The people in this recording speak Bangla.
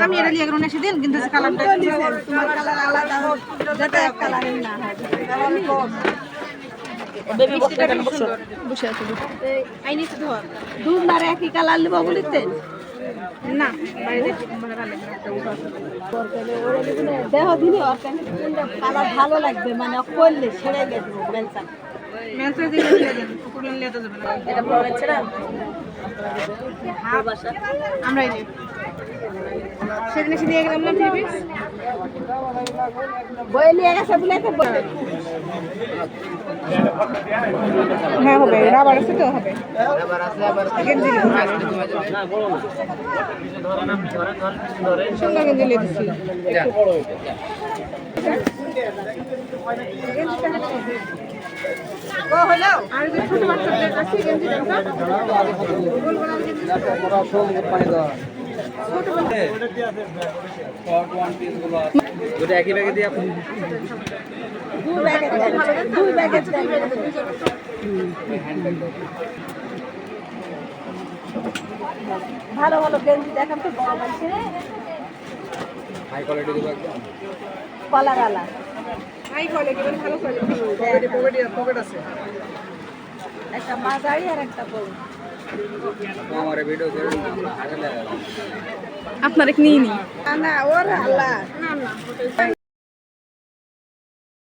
আমি এটা লিয়ে গেলাম সেদিন কিন্তু কালারটা তোমার কালার আলাদা যাতে এক কালারের না হয় বেবি বক্সটা বসে বসে আছে আই নিড টু ধর দুধ না একই কালার লিবো বলিতে না বাইরে মানে ভালো দেহ দিলে ওর কালার ভালো লাগবে মানে করলে ছেড়ে গেছে মেনসা মেনসা দিলে দেন পুকুর নিয়ে তো যাবে না এটা বড় হচ্ছে না হ্যাঁ বাসা আমরা এই সেদিন এসে দিয়ে গেলাম না প্রিভিস বই নিয়ে গেছে বলে তো হ্যাঁ হবে রাবার আছে তো হবে রাবার আছে আবার গেঞ্জি না বড় না ধরে না ধরে সুন্দর গেঞ্জি নিয়ে দিছি বড় হইছে ও হলো আর যে ছোট বাচ্চাদের কাছে গেঞ্জি দেন তো গোল গোল গেঞ্জি বড় সব পানি দাও ছোট বাচ্চা ওটা কি আছে শর্ট ওয়ান পিস গুলো আছে ওটা একই ব্যাগে দিয়ে আপনি দুই ব্যাগে দেন ভালো ভালো গেঞ্জি দেখান তো বড় আছে হাই কোয়ালিটি দিব একদম কলার আলা হাই কোয়ালিটি মানে ভালো কোয়ালিটি পকেট আছে একটা মাঝারি আর একটা বড় আমার ভিডিও করে আসলে আপনার এক নিয়ে নি না ওর আল্লাহ না না